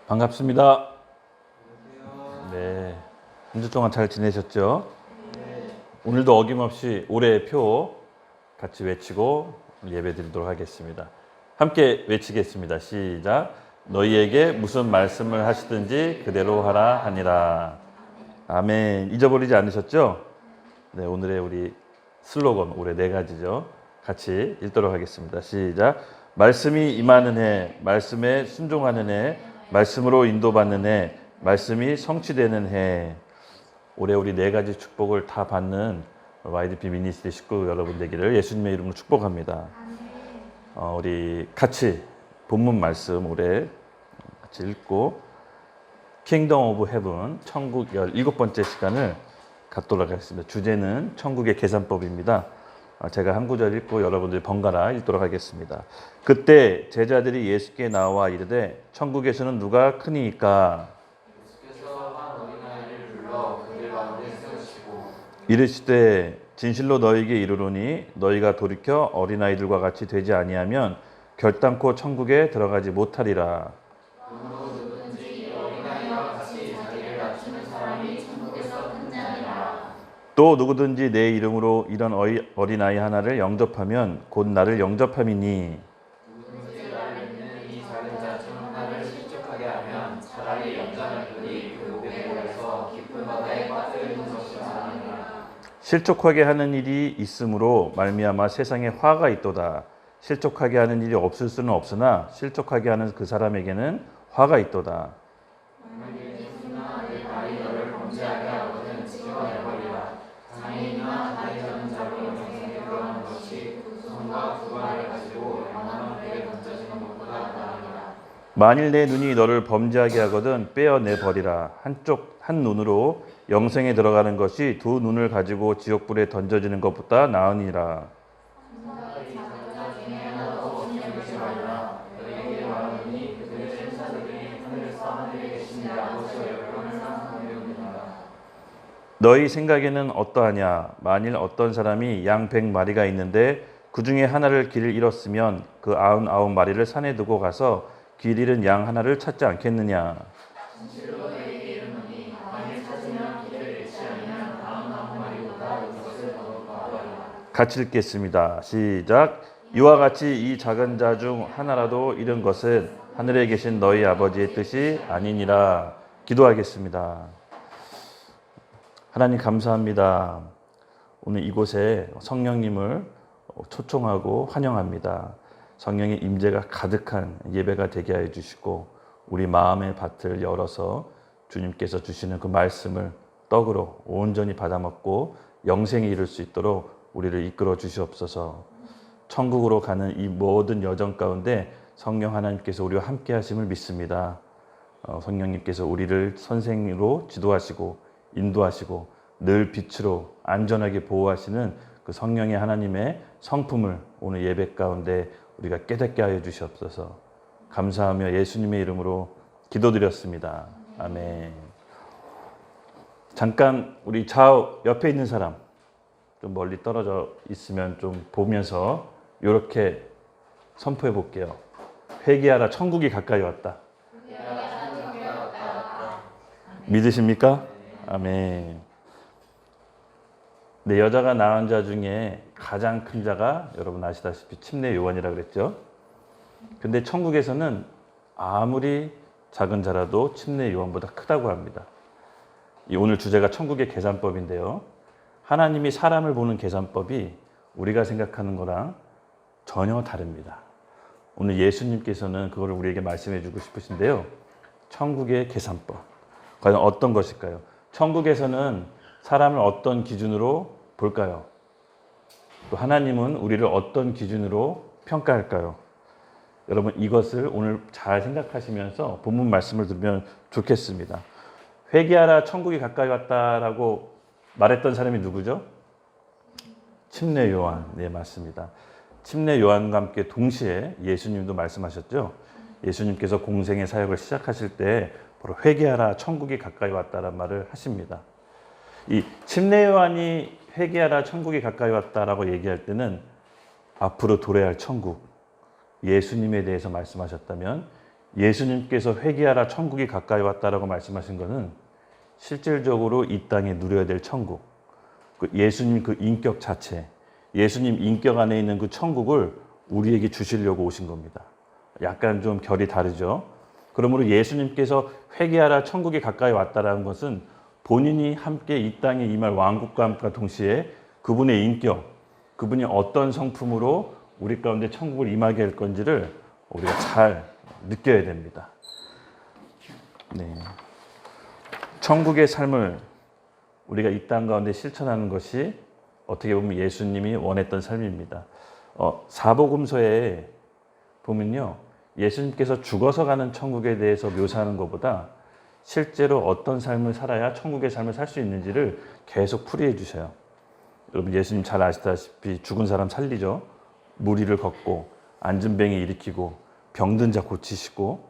반갑습니다. 네, 한 주 동안 잘 지내셨죠? 오늘도 어김없이 올해의 표 같이 외치고 예배 드리도록 하겠습니다. 함께 외치겠습니다. 시작. 너희에게 무슨 말씀을 하시든지 그대로 하라 하니라. 아멘. 잊어버리지 않으셨죠? 네, 오늘의 우리 슬로건 올해 4가지죠. 같이 읽도록 하겠습니다. 시작. 말씀이 임하는 해, 말씀에 순종하는 해, 말씀으로 인도받는 해, 말씀이 성취되는 해. 올해 우리 4가지 축복을 다 받는 YDP 미니스트리 식구 여러분 되기를 예수님의 이름으로 축복합니다. 우리 같이 본문 말씀 올해 같이 읽고 킹덤 오브 헤븐 천국 17번째 시간을 갖도록 하겠습니다. 주제는 천국의 계산법입니다. 제가 한 구절 읽고 여러분들이 번갈아 읽도록 하겠습니다. 그때 제자들이 예수께 나와 이르되 천국에서는 누가 크니이까? 예수께서 한 어린아이를 불러 그들 가운데 세우시고 이르시되 진실로 너희에게 이르노니 너희가 돌이켜 어린아이들과 같이 되지 아니하면 결단코 천국에 들어가지 못하리라. 그러므로 누구든지 이 어린아이와 같이 자기를 낮추는 사람이 천국에서 큰 자니라. 또 누구든지 내 이름으로 이런 어린아이 하나를 영접하면 곧 나를 영접함이니. 누구든지 나를 믿는 이 작은 자 중 하나를 실족하게 하면 차라리 연장하리니 그 고개에서 깊은 바다에 빠져 있는 것이 나으니라. 실족하게 하는 일이 있으므로 말미암아 세상에 화가 있도다. 실족하게 하는 일이 없을 수는 없으나 실족하게 하는 그 사람에게는 화가 있도다. 만일 예수나 내 발이 너를 범죄하게 하거든 찍어내버리라. 장애인이나 다리 저는 자로 영생에 들어가는 것이 두 손과 두 발을 가지고 영원한 불에 던져지는 것보다 나으니라. 만일 내 눈이 너를 범죄하게 하거든 빼어내 버리라. 한 눈으로 영생에 들어가는 것이 두 눈을 가지고 지옥불에 던져지는 것보다 나으니라. 너희 작은 자 중에 하나도 없이 여기지 말라. 너희에게 말하노니 그들의 천사들이 하늘에서 하늘에 계신 내 아버지와 여기를 항상 섬기느니라. 너희 생각에는 어떠하냐? 만일 어떤 사람이 양 100마리가 있는데 그 중에 하나를 길을 잃었으면 그 99마리를 산에 두고 가서 길 잃은 양 하나를 찾지 않겠느냐? 진실로 너희에게 이르노니 만일 찾으면 길을 잃지 아니하면 99마리보다 이것을 더 더하리라. 같이 읽겠습니다. 시작. 이와 같이 이 작은 자 중 하나라도 잃은 것은 하늘에 계신 너희 아버지의 뜻이 아니니라. 기도하겠습니다. 하나님 감사합니다. 오늘 이곳에 성령님을 초청하고 환영합니다. 성령의 임재가 가득한 예배가 되게 해 주시고 우리 마음의 밭을 열어서 주님께서 주시는 그 말씀을 떡으로 온전히 받아먹고 영생에 이를 수 있도록 우리를 이끌어 주시옵소서. 천국으로 가는 이 모든 여정 가운데 성령 하나님께서 우리와 함께 하심을 믿습니다. 성령님께서 우리를 선생으로 지도하시고 인도하시고 늘 빛으로 안전하게 보호하시는 그 성령의 하나님의 성품을 오늘 예배 가운데 우리가 깨닫게 하여 주시옵소서. 감사하며 예수님의 이름으로 기도드렸습니다. 아멘. 잠깐 우리 좌우 옆에 있는 사람 좀 멀리 떨어져 있으면 좀 보면서 이렇게 선포해 볼게요. 회개하라, 천국이 가까이 왔다. 믿으십니까? 아멘. 네, 여자가 낳은 자 중에 가장 큰 자가 여러분 아시다시피 침례 요한이라 그랬죠. 근데 천국에서는 아무리 작은 자라도 침례 요한보다 크다고 합니다. 오늘 주제가 천국의 계산법인데요. 하나님이 사람을 보는 계산법이 우리가 생각하는 거랑 전혀 다릅니다. 오늘 예수님께서는 그걸 우리에게 말씀해 주고 싶으신데요. 천국의 계산법. 과연 어떤 것일까요? 천국에서는 사람을 어떤 기준으로 볼까요? 또 하나님은 우리를 어떤 기준으로 평가할까요? 여러분 이것을 오늘 잘 생각하시면서 본문 말씀을 들으면 좋겠습니다. 회개하라 천국이 가까이 왔다라고 말했던 사람이 누구죠? 침례 요한. 네, 맞습니다. 침례 요한과 함께 동시에 예수님도 말씀하셨죠. 예수님께서 공생의 사역을 시작하실 때 바로 회개하라 천국이 가까이 왔다라는 말을 하십니다. 이 침례 요한이 회개하라 천국이 가까이 왔다라고 얘기할 때는 앞으로 도래할 천국, 예수님에 대해서 말씀하셨다면 예수님께서 회개하라 천국이 가까이 왔다라고 말씀하신 것은 실질적으로 이 땅에 누려야 될 천국, 그 예수님 그 인격 자체, 예수님 인격 안에 있는 그 천국을 우리에게 주시려고 오신 겁니다. 약간 좀 결이 다르죠. 그러므로 예수님께서 회개하라 천국이 가까이 왔다라는 것은 본인이 함께 이 땅에 임할 왕국과 동시에 그분의 인격, 그분이 어떤 성품으로 우리 가운데 천국을 임하게 할 건지를 우리가 잘 느껴야 됩니다. 네. 천국의 삶을 우리가 이 땅 가운데 실천하는 것이 어떻게 보면 예수님이 원했던 삶입니다. 사복음서에 보면요, 예수님께서 죽어서 가는 천국에 대해서 묘사하는 것보다 실제로 어떤 삶을 살아야 천국의 삶을 살 수 있는지를 계속 풀이해 주셔요. 여러분 예수님 잘 아시다시피 죽은 사람 살리죠. 무리를 걷고 앉은 뱅이 일으키고 병든 자 고치시고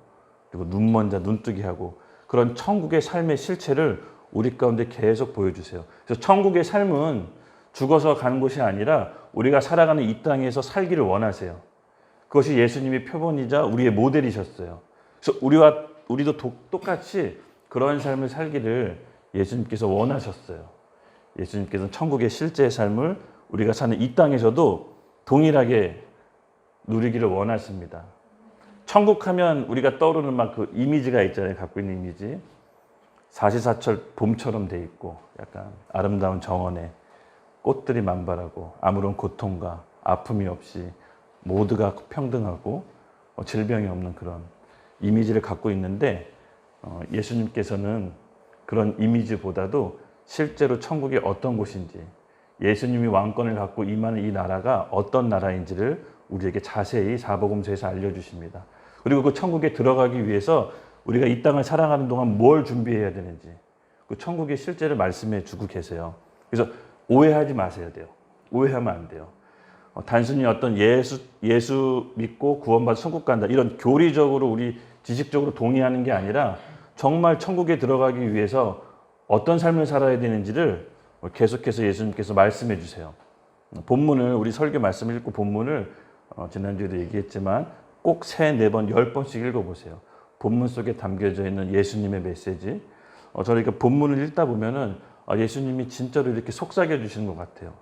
그리고 눈먼 자 눈뜨게 하고 그런 천국의 삶의 실체를 우리 가운데 계속 보여주세요. 그래서 천국의 삶은 죽어서 가는 곳이 아니라 우리가 살아가는 이 땅에서 살기를 원하세요. 그것이 예수님의 표본이자 우리의 모델이셨어요. 그래서 우리도 똑같이 그런 삶을 살기를 예수님께서 원하셨어요. 예수님께서는 천국의 실제의 삶을 우리가 사는 이 땅에서도 동일하게 누리기를 원하십니다. 천국 하면 우리가 떠오르는 막 그 이미지가 있잖아요. 갖고 있는 이미지. 사시사철 봄처럼 돼 있고 약간 아름다운 정원에 꽃들이 만발하고 아무런 고통과 아픔이 없이 모두가 평등하고 질병이 없는 그런 이미지를 갖고 있는데 예수님께서는 그런 이미지보다도 실제로 천국이 어떤 곳인지 예수님이 왕권을 갖고 임하는 이 나라가 어떤 나라인지를 우리에게 자세히 사복음서에서 알려주십니다. 그리고 그 천국에 들어가기 위해서 우리가 이 땅을 살아가는 동안 뭘 준비해야 되는지 그 천국의 실제를 말씀해 주고 계세요. 그래서 오해하지 마셔야 돼요. 오해하면 안 돼요. 단순히 어떤 예수 믿고 구원받아 천국 간다 이런 교리적으로 우리 지식적으로 동의하는 게 아니라 정말 천국에 들어가기 위해서 어떤 삶을 살아야 되는지를 계속해서 예수님께서 말씀해 주세요. 본문을 우리 설교 말씀을 읽고 본문을 지난주에도 얘기했지만 꼭 3, 4번, 10번씩 읽어보세요. 본문 속에 담겨져 있는 예수님의 메시지. 저는 이렇게 본문을 읽다 보면은 예수님이 진짜로 이렇게 속삭여 주시는 것 같아요.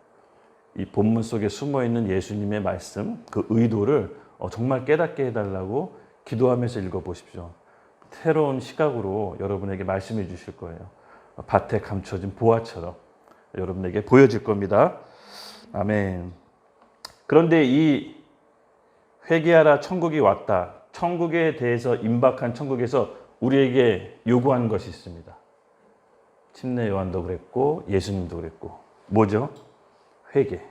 이 본문 속에 숨어 있는 예수님의 말씀, 그 의도를 정말 깨닫게 해달라고 기도하면서 읽어보십시오. 새로운 시각으로 여러분에게 말씀해 주실 거예요. 밭에 감춰진 보화처럼 여러분에게 보여질 겁니다. 아멘. 그런데 이 회개하라 천국이 왔다. 천국에 대해서 임박한 천국에서 우리에게 요구하는 것이 있습니다. 침례 요한도 그랬고 예수님도 그랬고 뭐죠? 회개.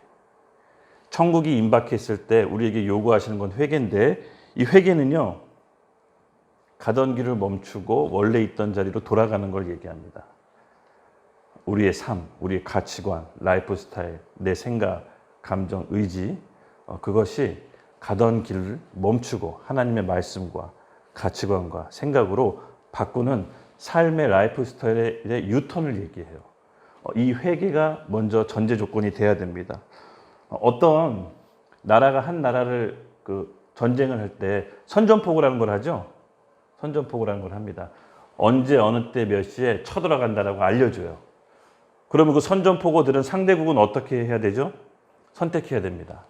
천국이 임박했을 때 우리에게 요구하시는 건 회개인데 이 회개는요. 가던 길을 멈추고 원래 있던 자리로 돌아가는 걸 얘기합니다. 우리의 삶, 우리의 가치관, 라이프 스타일, 내 생각, 감정, 의지 그것이 가던 길을 멈추고 하나님의 말씀과 가치관과 생각으로 바꾸는 삶의 라이프 스타일의 유턴을 얘기해요. 이 회개가 먼저 전제 조건이 돼야 됩니다. 어떤 나라가 한 나라를 전쟁을 할 때 선전포고라는 걸 하죠. 선전포고라는 걸 합니다. 언제 어느 때 몇 시에 쳐들어간다라고 알려줘요. 그러면 그 선전포고들은 상대국은 어떻게 해야 되죠? 선택해야 됩니다.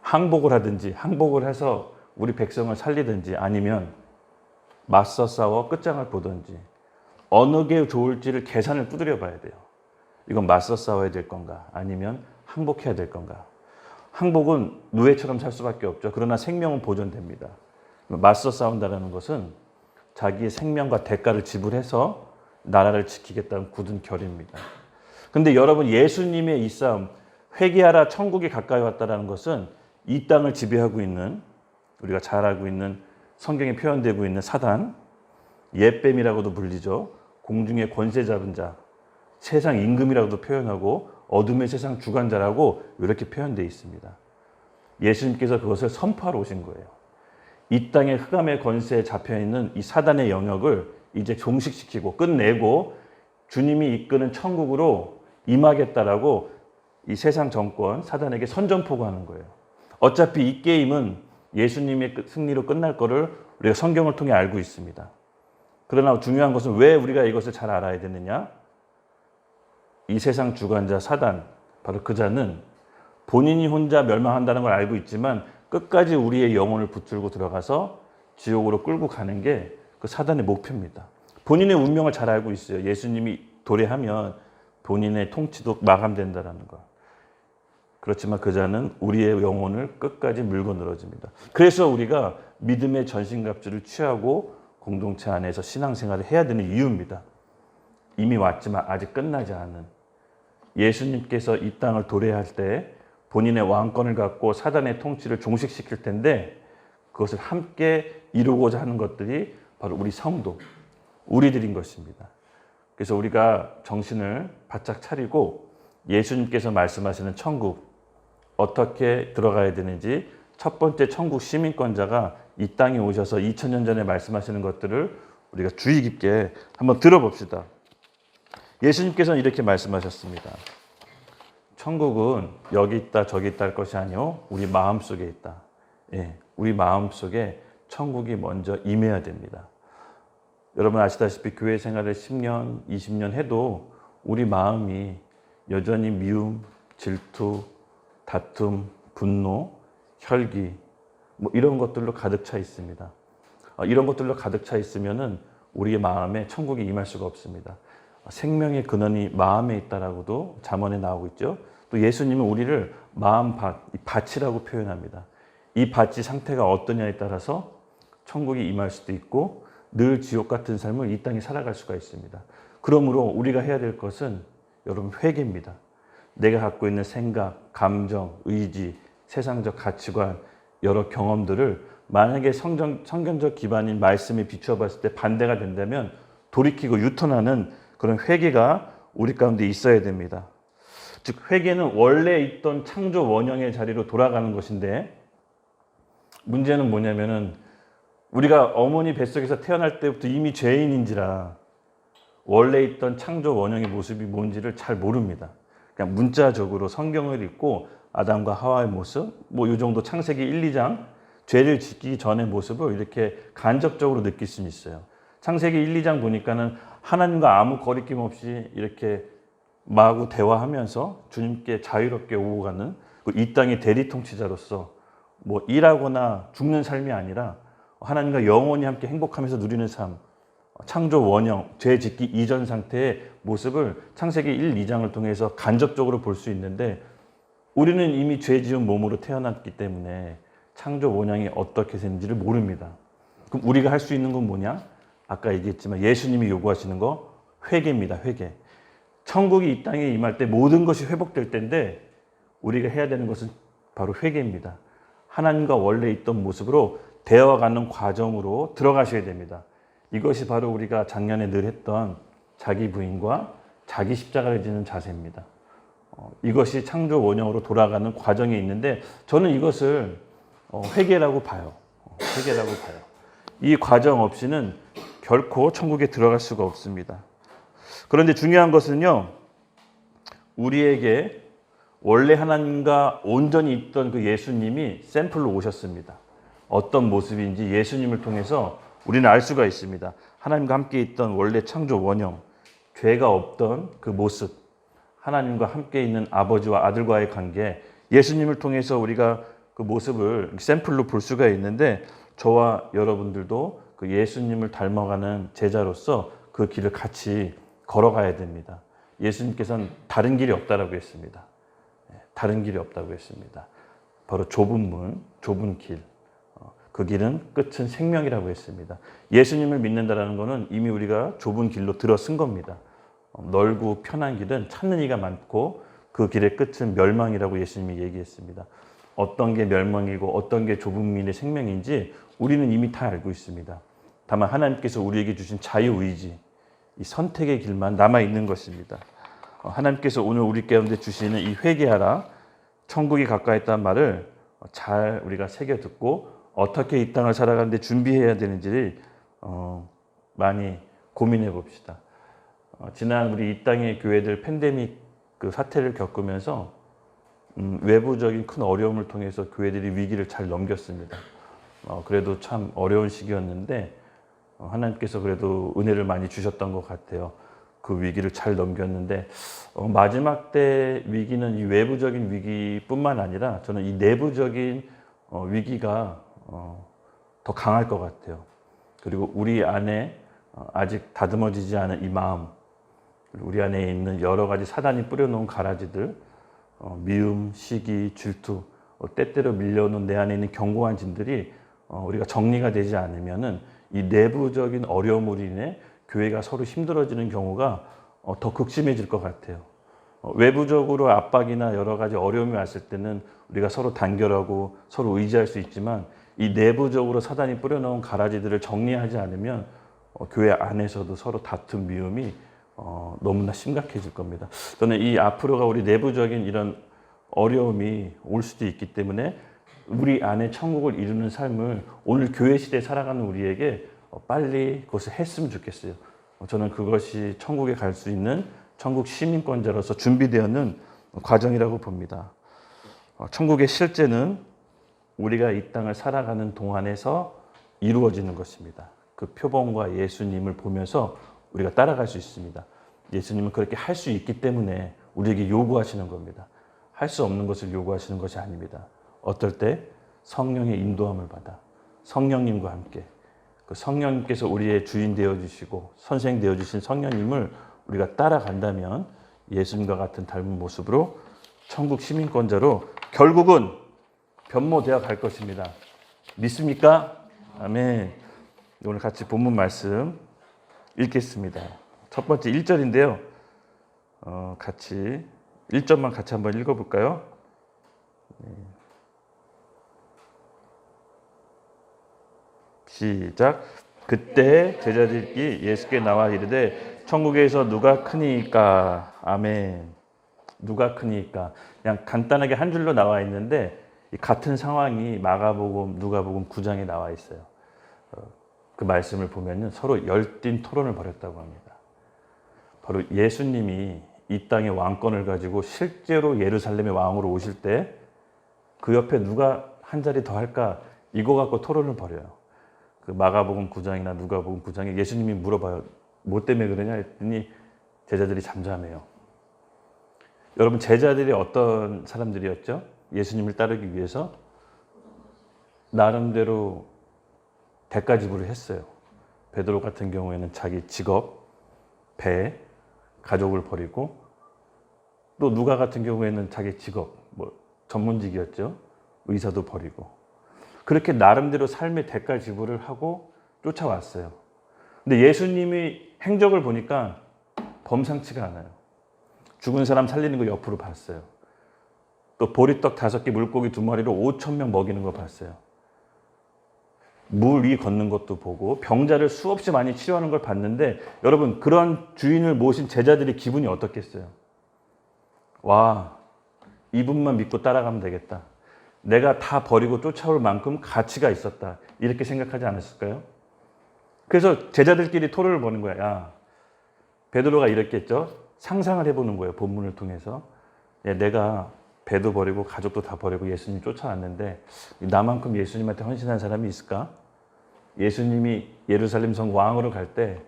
항복을 하든지 항복을 해서 우리 백성을 살리든지 아니면 맞서 싸워 끝장을 보든지 어느 게 좋을지를 계산을 두드려 봐야 돼요. 이건 맞서 싸워야 될 건가 아니면 항복해야 될 건가. 항복은 누에처럼 살 수밖에 없죠. 그러나 생명은 보존됩니다. 맞서 싸운다는 것은 자기의 생명과 대가를 지불해서 나라를 지키겠다는 굳은 결의입니다. 그런데 여러분 예수님의 이 싸움 회개하라 천국이 가까이 왔다는 것은 이 땅을 지배하고 있는 우리가 잘 알고 있는 성경에 표현되고 있는 사단, 옛뱀이라고도 불리죠. 공중의 권세 잡은 자, 세상 임금이라고도 표현하고 어둠의 세상 주관자라고 이렇게 표현되어 있습니다. 예수님께서 그것을 선포하러 오신 거예요. 이 땅의 흑암의 권세에 잡혀있는 이 사단의 영역을 이제 종식시키고 끝내고 주님이 이끄는 천국으로 임하겠다라고 이 세상 정권, 사단에게 선전포고하는 거예요. 어차피 이 게임은 예수님의 승리로 끝날 거를 우리가 성경을 통해 알고 있습니다. 그러나 중요한 것은 왜 우리가 이것을 잘 알아야 되느냐? 이 세상 주관자 사단, 바로 그 자는 본인이 혼자 멸망한다는 걸 알고 있지만 끝까지 우리의 영혼을 붙들고 들어가서 지옥으로 끌고 가는 게 그 사단의 목표입니다. 본인의 운명을 잘 알고 있어요. 예수님이 도래하면 본인의 통치도 마감된다는 것. 그렇지만 그 자는 우리의 영혼을 끝까지 물고 늘어집니다. 그래서 우리가 믿음의 전신갑주를 취하고 공동체 안에서 신앙생활을 해야 되는 이유입니다. 이미 왔지만 아직 끝나지 않은 예수님께서 이 땅을 도래할 때 본인의 왕권을 갖고 사단의 통치를 종식시킬 텐데 그것을 함께 이루고자 하는 것들이 바로 우리 성도, 우리들인 것입니다. 그래서 우리가 정신을 바짝 차리고 예수님께서 말씀하시는 천국 어떻게 들어가야 되는지 첫 번째 천국 시민권자가 이 땅에 오셔서 2000년 전에 말씀하시는 것들을 우리가 주의 깊게 한번 들어봅시다. 예수님께서는 이렇게 말씀하셨습니다. 천국은 여기 있다 저기 있다 할 것이 아니요 우리 마음속에 있다. 예, 우리 마음속에 천국이 먼저 임해야 됩니다. 여러분 아시다시피 교회 생활을 10년, 20년 해도 우리 마음이 여전히 미움, 질투, 다툼, 분노, 혈기 뭐 이런 것들로 가득 차 있습니다. 이런 것들로 가득 차 있으면은 우리의 마음에 천국이 임할 수가 없습니다. 생명의 근원이 마음에 있다라고도 잠언에 나오고 있죠. 또 예수님은 우리를 마음밭, 이 밭이라고 표현합니다. 이 밭이 상태가 어떠냐에 따라서 천국이 임할 수도 있고 늘 지옥 같은 삶을 이 땅에 살아갈 수가 있습니다. 그러므로 우리가 해야 될 것은 여러분 회개입니다. 내가 갖고 있는 생각, 감정, 의지, 세상적 가치관, 여러 경험들을 만약에 성경적 기반인 말씀에 비추어 봤을 때 반대가 된다면 돌이키고 유턴하는 그런 회개가 우리 가운데 있어야 됩니다. 즉 회개는 원래 있던 창조 원형의 자리로 돌아가는 것인데 문제는 뭐냐면은 우리가 어머니 뱃속에서 태어날 때부터 이미 죄인인지라 원래 있던 창조 원형의 모습이 뭔지를 잘 모릅니다. 그냥 문자적으로 성경을 읽고 아담과 하와의 모습, 뭐 이 정도 창세기 1, 2장 죄를 짓기 전의 모습을 이렇게 간접적으로 느낄 수는 있어요. 창세기 1, 2장 보니까는 하나님과 아무 거리낌 없이 이렇게 마구 대화하면서 주님께 자유롭게 오고 가는 이 땅의 대리 통치자로서 뭐 일하거나 죽는 삶이 아니라 하나님과 영원히 함께 행복하면서 누리는 삶, 창조 원형, 죄 짓기 이전 상태의 모습을 창세기 1, 2장을 통해서 간접적으로 볼 수 있는데 우리는 이미 죄 지은 몸으로 태어났기 때문에 창조 원형이 어떻게 되는지를 모릅니다. 그럼 우리가 할 수 있는 건 뭐냐? 아까 얘기했지만 예수님이 요구하시는 거 회개입니다. 회개. 천국이 이 땅에 임할 때 모든 것이 회복될 때인데 우리가 해야 되는 것은 바로 회개입니다. 하나님과 원래 있던 모습으로 되어가는 과정으로 들어가셔야 됩니다. 이것이 바로 우리가 작년에 늘 했던 자기 부인과 자기 십자가를 지는 자세입니다. 이것이 창조 원형으로 돌아가는 과정에 있는데 저는 이것을 회개라고 봐요. 회개라고 봐요. 이 과정 없이는 결코 천국에 들어갈 수가 없습니다. 그런데 중요한 것은요, 우리에게 원래 하나님과 온전히 있던 그 예수님이 샘플로 오셨습니다. 어떤 모습인지 예수님을 통해서 우리는 알 수가 있습니다. 하나님과 함께 있던 원래 창조 원형, 죄가 없던 그 모습, 하나님과 함께 있는 아버지와 아들과의 관계, 예수님을 통해서 우리가 그 모습을 샘플로 볼 수가 있는데 저와 여러분들도 그 예수님을 닮아가는 제자로서 그 길을 같이 걸어가야 됩니다. 예수님께서는 다른 길이 없다라고 했습니다. 다른 길이 없다고 했습니다. 바로 좁은 문, 좁은 길. 그 길은 끝은 생명이라고 했습니다. 예수님을 믿는다는 것은 이미 우리가 좁은 길로 들어선 겁니다. 넓고 편한 길은 찾는 이가 많고 그 길의 끝은 멸망이라고 예수님이 얘기했습니다. 어떤 게 멸망이고 어떤 게 좁은 길의 생명인지 우리는 이미 다 알고 있습니다. 다만 하나님께서 우리에게 주신 자유의지, 이 선택의 길만 남아있는 것입니다. 하나님께서 오늘 우리 가운데 주시는 이 회개하라, 천국이 가까이 있다는 말을 잘 우리가 새겨 듣고 어떻게 이 땅을 살아가는데 준비해야 되는지를 많이 고민해 봅시다. 지난 우리 이 땅의 교회들 팬데믹 그 사태를 겪으면서 외부적인 큰 어려움을 통해서 교회들이 위기를 잘 넘겼습니다. 그래도 참 어려운 시기였는데 하나님께서 그래도 은혜를 많이 주셨던 것 같아요. 그 위기를 잘 넘겼는데 마지막 때 위기는 이 외부적인 위기뿐만 아니라 저는 이 내부적인 위기가 더 강할 것 같아요. 그리고 우리 안에 아직 다듬어지지 않은 이 마음, 우리 안에 있는 여러 가지 사단이 뿌려놓은 가라지들, 미움, 시기, 질투, 때때로 밀려오는 내 안에 있는 견고한 짐들이 우리가 정리가 되지 않으면은 이 내부적인 어려움으로 인해 교회가 서로 힘들어지는 경우가 더 극심해질 것 같아요. 외부적으로 압박이나 여러 가지 어려움이 왔을 때는 우리가 서로 단결하고 서로 의지할 수 있지만 이 내부적으로 사단이 뿌려놓은 가라지들을 정리하지 않으면 교회 안에서도 서로 다툼, 미움이 너무나 심각해질 겁니다. 저는 이 앞으로가 우리 내부적인 이런 어려움이 올 수도 있기 때문에 우리 안에 천국을 이루는 삶을 오늘 교회 시대에 살아가는 우리에게 빨리 그것을 했으면 좋겠어요. 저는 그것이 천국에 갈 수 있는 천국 시민권자로서 준비되어는 과정이라고 봅니다. 천국의 실제는 우리가 이 땅을 살아가는 동안에서 이루어지는 것입니다. 그 표본과 예수님을 보면서 우리가 따라갈 수 있습니다. 예수님은 그렇게 할 수 있기 때문에 우리에게 요구하시는 겁니다. 할 수 없는 것을 요구하시는 것이 아닙니다. 어떨 때 성령의 인도함을 받아 성령님과 함께 그 성령님께서 우리의 주인 되어주시고 선생 되어주신 성령님을 우리가 따라간다면 예수님과 같은 닮은 모습으로 천국 시민권자로 결국은 변모되어 갈 것입니다. 믿습니까? 아멘. 오늘 같이 본문 말씀 읽겠습니다. 첫 번째 1절인데요. 같이 1절만 같이 한번 읽어볼까요? 시작. 그때 제자들이 예수께 나와 이르되 천국에서 누가 크니까. 아멘. 누가 크니까. 그냥 간단하게 한 줄로 나와 있는데 같은 상황이 마가복음, 누가복음 9장에 나와 있어요. 그 말씀을 보면은 서로 열띤 토론을 벌였다고 합니다. 바로 예수님이 이 땅의 왕권을 가지고 실제로 예루살렘의 왕으로 오실 때 그 옆에 누가 한 자리 더 할까 이거 갖고 토론을 벌여요. 그 마가복음 9장이나 누가복음 9장에 예수님이 물어봐요. 뭐 때문에 그러냐 했더니 제자들이 잠잠해요. 여러분 제자들이 어떤 사람들이었죠? 예수님을 따르기 위해서 나름대로 대가 지불을 했어요. 베드로 같은 경우에는 자기 직업, 배, 가족을 버리고 또 누가 같은 경우에는 자기 직업, 전문직이었죠. 의사도 버리고 그렇게 나름대로 삶의 대가 지불을 하고 쫓아왔어요. 근데 예수님이 행적을 보니까 범상치가 않아요. 죽은 사람 살리는 거 옆으로 봤어요. 또 보리떡 5개, 물고기 2마리로 5,000명 먹이는 거 봤어요. 물 위 걷는 것도 보고 병자를 수없이 많이 치료하는 걸 봤는데 여러분 그런 주인을 모신 제자들의 기분이 어떻겠어요? 와, 이분만 믿고 따라가면 되겠다. 내가 다 버리고 쫓아올 만큼 가치가 있었다. 이렇게 생각하지 않았을까요? 그래서 제자들끼리 토론을 보는 거야. 야, 베드로가 이랬겠죠? 상상을 해보는 거예요. 본문을 통해서. 야, 내가 배도 버리고 가족도 다 버리고 예수님 쫓아왔는데 나만큼 예수님한테 헌신한 사람이 있을까? 예수님이 예루살렘 성 왕으로 갈 때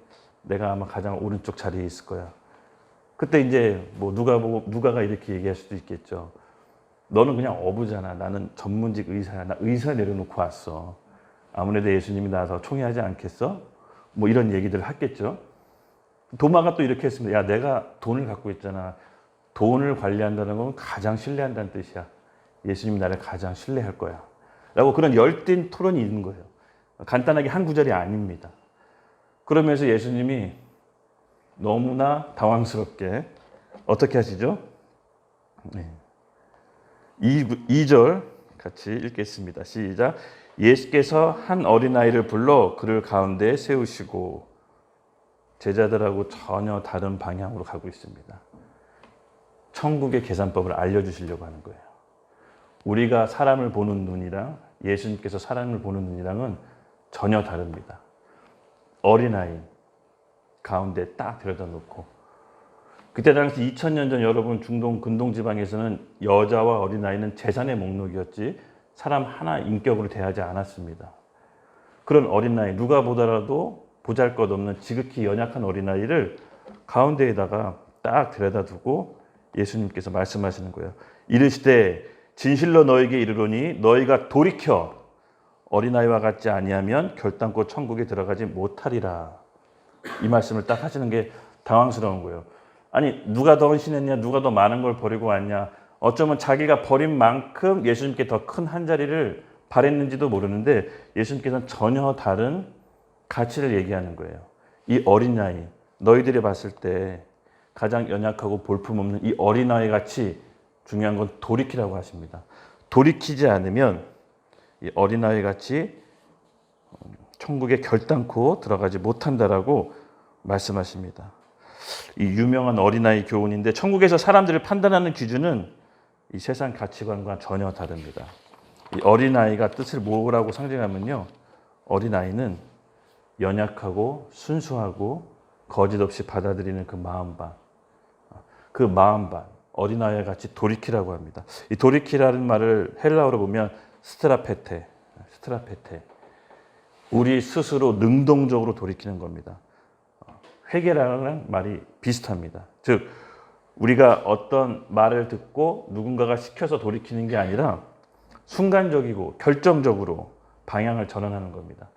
내가 아마 가장 오른쪽 자리에 있을 거야. 그때 이제 누가가 이렇게 얘기할 수도 있겠죠. 너는 그냥 어부잖아. 나는 전문직 의사야. 나 의사 내려놓고 왔어. 아무래도 예수님이 나와서 총애하지 않겠어? 이런 얘기들을 하겠죠. 도마가 또 이렇게 했습니다. 야, 내가 돈을 갖고 있잖아. 돈을 관리한다는 건 가장 신뢰한다는 뜻이야. 예수님이 나를 가장 신뢰할 거야. 라고 그런 열띤 토론이 있는 거예요. 간단하게 한 구절이 아닙니다. 그러면서 예수님이 너무나 당황스럽게 어떻게 하시죠? 2절 같이 읽겠습니다. 시작. 예수께서 한 어린아이를 불러 그를 가운데에 세우시고 제자들하고 전혀 다른 방향으로 가고 있습니다. 천국의 계산법을 알려주시려고 하는 거예요. 우리가 사람을 보는 눈이랑 예수님께서 사람을 보는 눈이랑은 전혀 다릅니다. 어린아이 가운데 딱 데려다 놓고 그때 당시 2000년 전 여러분 중동 근동 지방에서는 여자와 어린아이는 재산의 목록이었지 사람 하나 인격으로 대하지 않았습니다. 그런 어린아이, 누가 보더라도 보잘것없는 지극히 연약한 어린아이를 가운데에다가 딱 데려다 두고 예수님께서 말씀하시는 거예요. 이르시되 진실로 너에게 이르노니 너희가 돌이켜 어린아이와 같지 아니하면 결단코 천국에 들어가지 못하리라. 이 말씀을 딱 하시는 게 당황스러운 거예요. 아니 누가 더 헌신했냐, 누가 더 많은 걸 버리고 왔냐. 어쩌면 자기가 버린 만큼 예수님께 더 큰 한 자리를 바랬는지도 모르는데 예수님께서는 전혀 다른 가치를 얘기하는 거예요. 이 어린아이, 너희들이 봤을 때 가장 연약하고 볼품없는 이 어린아이 같이 중요한 건 돌이키라고 하십니다. 돌이키지 않으면 이 어린아이 같이 천국에 결단코 들어가지 못한다라고 말씀하십니다. 이 유명한 어린아이 교훈인데 천국에서 사람들을 판단하는 기준은 이 세상 가치관과 전혀 다릅니다. 이 어린아이가 뜻을 뭐라고 상징하면요. 어린아이는 연약하고 순수하고 거짓 없이 받아들이는 그 마음반. 그 마음반. 어린아이와 같이 돌이키라고 합니다. 이 돌이키라는 말을 헬라어로 보면 스트라페테. 우리 스스로 능동적으로 돌이키는 겁니다. 회개라는 말이 비슷합니다. 즉 우리가 어떤 말을 듣고 누군가가 시켜서 돌이키는 게 아니라 순간적이고 결정적으로 방향을 전환하는 겁니다.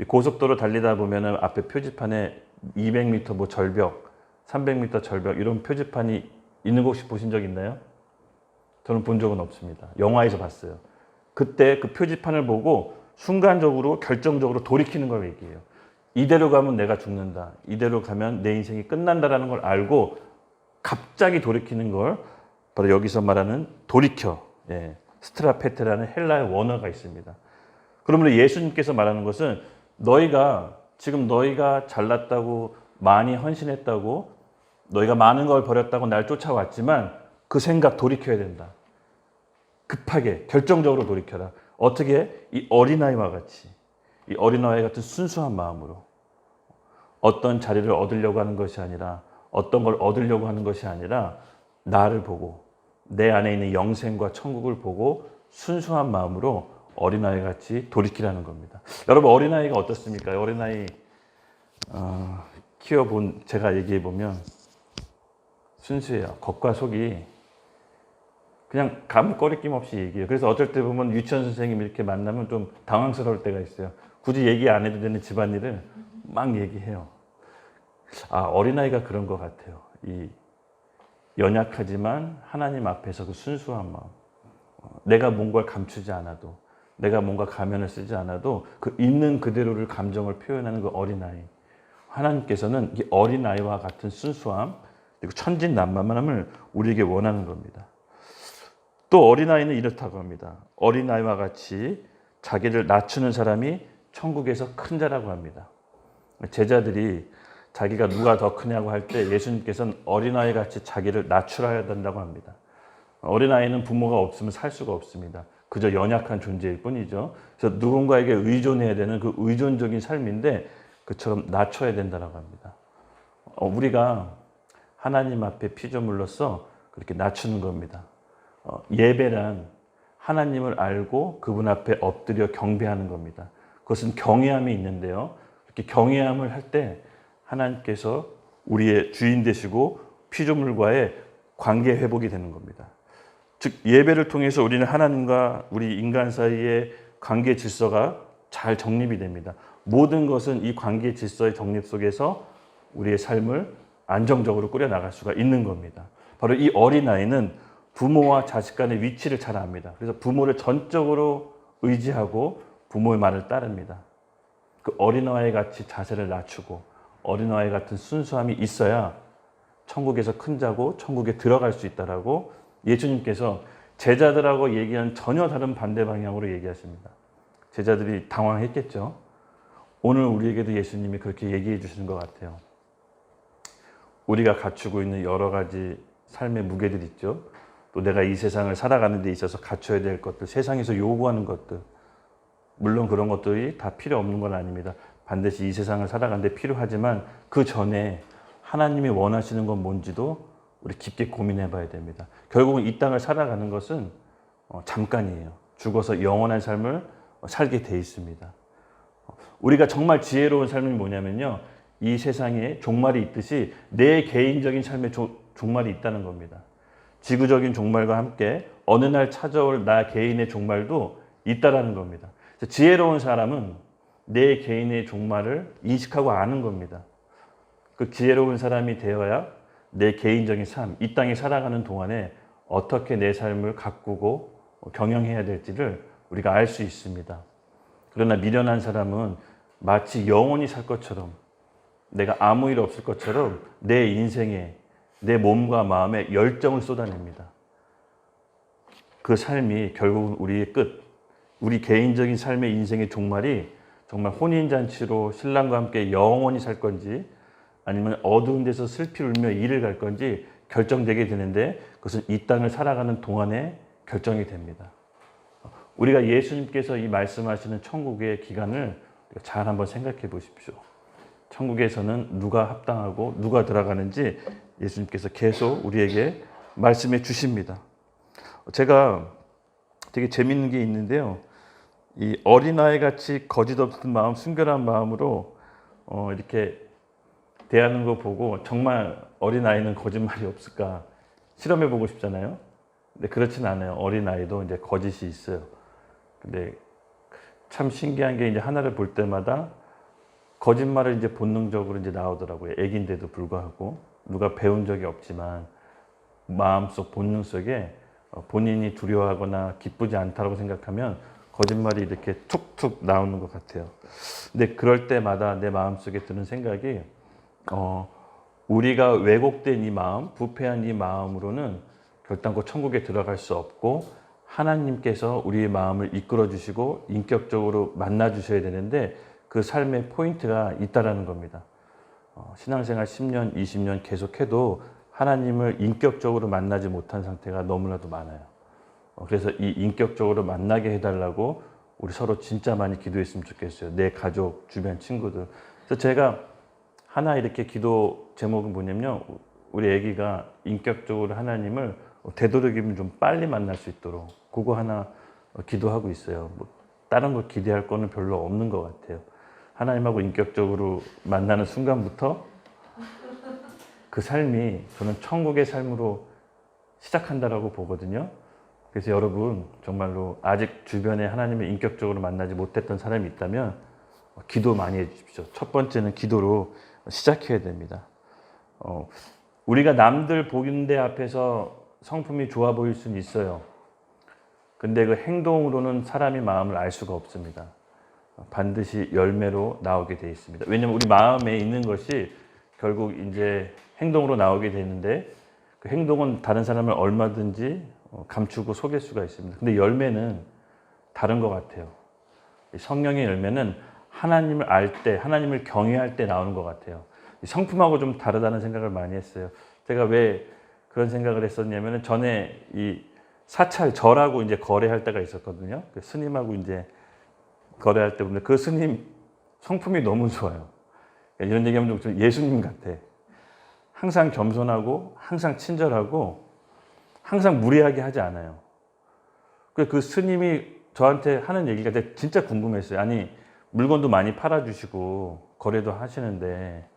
고속도로 달리다 보면은 앞에 표지판에 200m 뭐 절벽, 300m 절벽 이런 표지판이 있는 거 혹시 보신 적 있나요? 저는 본 적은 없습니다. 영화에서 봤어요. 그때 그 표지판을 보고 순간적으로 결정적으로 돌이키는 걸 얘기해요. 이대로 가면 내가 죽는다. 이대로 가면 내 인생이 끝난다라는 걸 알고 갑자기 돌이키는 걸 바로 여기서 말하는 돌이켜. 스트라페테라는 헬라의 원어가 있습니다. 그러므로 예수님께서 말하는 것은 너희가 잘났다고 많이 헌신했다고 너희가 많은 걸 버렸다고 날 쫓아왔지만 그 생각 돌이켜야 된다. 급하게 결정적으로 돌이켜라. 어떻게? 이 어린아이와 같이 이 어린아이 같은 순수한 마음으로 어떤 자리를 얻으려고 하는 것이 아니라 어떤 걸 얻으려고 하는 것이 아니라 나를 보고 내 안에 있는 영생과 천국을 보고 순수한 마음으로 어린아이 같이 돌이키라는 겁니다. 여러분 어린아이가 어떻습니까? 어린아이 키워본 제가 얘기해보면 순수해요. 겉과 속이 그냥 거리낌 없이 얘기해요. 그래서 어쩔 때 보면 유치원 선생님 이렇게 만나면 좀 당황스러울 때가 있어요. 굳이 얘기 안 해도 되는 집안일을 막 얘기해요. 어린아이가 그런 것 같아요. 이 연약하지만 하나님 앞에서 그 순수한 마음. 내가 뭔가를 감추지 않아도 내가 뭔가 가면을 쓰지 않아도 그 있는 그대로를 감정을 표현하는 그 어린아이. 하나님께서는 이 어린아이와 같은 순수함 그리고 천진난만함을 우리에게 원하는 겁니다. 또 어린아이는 이렇다고 합니다. 어린아이와 같이 자기를 낮추는 사람이 천국에서 큰 자라고 합니다. 제자들이 자기가 누가 더 크냐고 할 때 예수님께서는 어린아이 같이 자기를 낮추어야 된다고 합니다. 어린아이는 부모가 없으면 살 수가 없습니다. 그저 연약한 존재일 뿐이죠. 그래서 누군가에게 의존해야 되는 그 의존적인 삶인데 그처럼 낮춰야 된다고 합니다. 우리가 하나님 앞에 피조물로서 그렇게 낮추는 겁니다. 예배란 하나님을 알고 그분 앞에 엎드려 경배하는 겁니다. 그것은 경외함이 있는데요. 이렇게 경외함을 할 때 하나님께서 우리의 주인 되시고 피조물과의 관계 회복이 되는 겁니다. 즉 예배를 통해서 우리는 하나님과 우리 인간 사이의 관계 질서가 잘 정립이 됩니다. 모든 것은 이 관계 질서의 정립 속에서 우리의 삶을 안정적으로 꾸려나갈 수가 있는 겁니다. 바로 이 어린아이는 부모와 자식 간의 위치를 잘 압니다. 그래서 부모를 전적으로 의지하고 부모의 말을 따릅니다. 그 어린아이 같이 자세를 낮추고 어린아이 같은 순수함이 있어야 천국에서 큰 자고 천국에 들어갈 수 있다라고 예수님께서 제자들하고 얘기한 전혀 다른 반대 방향으로 얘기하십니다. 제자들이 당황했겠죠. 오늘 우리에게도 예수님이 그렇게 얘기해 주시는 것 같아요. 우리가 갖추고 있는 여러 가지 삶의 무게들 있죠. 또 내가 이 세상을 살아가는 데 있어서 갖춰야 될 것들, 세상에서 요구하는 것들. 물론 그런 것들이 다 필요 없는 건 아닙니다. 반드시 이 세상을 살아가는 데 필요하지만 그 전에 하나님이 원하시는 건 뭔지도 우리 깊게 고민해 봐야 됩니다. 결국은 이 땅을 살아가는 것은 잠깐이에요. 죽어서 영원한 삶을 살게 돼 있습니다. 우리가 정말 지혜로운 삶이 뭐냐면요. 이 세상에 종말이 있듯이 내 개인적인 삶에 종말이 있다는 겁니다. 지구적인 종말과 함께 어느 날 찾아올 나 개인의 종말도 있다라는 겁니다. 지혜로운 사람은 내 개인의 종말을 인식하고 아는 겁니다. 그 지혜로운 사람이 되어야 내 개인적인 삶, 이 땅에 살아가는 동안에 어떻게 내 삶을 가꾸고 경영해야 될지를 우리가 알 수 있습니다. 그러나 미련한 사람은 마치 영원히 살 것처럼, 내가 아무 일 없을 것처럼 내 인생에, 내 몸과 마음에 열정을 쏟아냅니다. 그 삶이 결국은 우리의 끝, 우리 개인적인 삶의 인생의 종말이 정말 혼인잔치로 신랑과 함께 영원히 살 건지 아니면 어두운 데서 슬피 울며 이를 갈 건지 결정되게 되는데, 그것은 이 땅을 살아가는 동안에 결정이 됩니다. 우리가 예수님께서 이 말씀하시는 천국의 기간을 잘 한번 생각해 보십시오. 천국에서는 누가 합당하고 누가 들어가는지 예수님께서 계속 우리에게 말씀해 주십니다. 제가 되게 재밌는 게 있는데요. 이 어린아이 같이 거짓 없는 마음, 순결한 마음으로 이렇게 대하는 거 보고 정말 어린아이는 거짓말이 없을까 실험해 보고 싶잖아요. 근데 그렇진 않아요. 어린아이도 이제 거짓이 있어요. 근데 참 신기한 게 이제 하나를 볼 때마다 거짓말을 이제 본능적으로 이제 나오더라고요. 애기인데도 불구하고 누가 배운 적이 없지만 마음속 본능 속에 본인이 두려워하거나 기쁘지 않다고 생각하면 거짓말이 이렇게 툭툭 나오는 것 같아요. 근데 그럴 때마다 내 마음속에 드는 생각이 우리가 왜곡된 이 마음, 부패한 이 마음으로는 결단코 천국에 들어갈 수 없고 하나님께서 우리의 마음을 이끌어 주시고 인격적으로 만나 주셔야 되는데 그 삶의 포인트가 있다라는 겁니다. 신앙생활 10년, 20년 계속해도 하나님을 인격적으로 만나지 못한 상태가 너무나도 많아요. 그래서 이 인격적으로 만나게 해달라고 우리 서로 진짜 많이 기도했으면 좋겠어요. 내 가족, 주변 친구들. 그래서 제가 하나 이렇게 기도 제목은 뭐냐면요. 우리 아기가 인격적으로 하나님을 되도록이면 좀 빨리 만날 수 있도록 그거 하나 기도하고 있어요. 뭐 다른 거 기대할 거는 별로 없는 것 같아요. 하나님하고 인격적으로 만나는 순간부터 그 삶이 저는 천국의 삶으로 시작한다라고 보거든요. 그래서 여러분 정말로 아직 주변에 하나님을 인격적으로 만나지 못했던 사람이 있다면 기도 많이 해주십시오. 첫 번째는 기도로 시작해야 됩니다. 우리가 남들 보는 데 앞에서 성품이 좋아 보일 수는 있어요. 근데 그 행동으로는 사람의 마음을 알 수가 없습니다. 반드시 열매로 나오게 되어 있습니다. 왜냐하면 우리 마음에 있는 것이 결국 이제 행동으로 나오게 되는데 그 행동은 다른 사람을 얼마든지 감추고 속일 수가 있습니다. 근데 열매는 다른 것 같아요. 성령의 열매는 하나님을 알 때, 하나님을 경외할 때 나오는 것 같아요. 성품하고 좀 다르다는 생각을 많이 했어요. 제가 왜 그런 생각을 했었냐면 전에 이 사찰 절하고 이제 거래할 때가 있었거든요. 그 스님하고 이제 거래할 때 보면 그 스님 성품이 너무 좋아요. 이런 얘기하면 좀 예수님 같아. 항상 겸손하고 항상 친절하고 항상 무례하게 하지 않아요. 그 스님이 저한테 하는 얘기가 진짜 궁금했어요. 아니 물건도 많이 팔아주시고 거래도 하시는데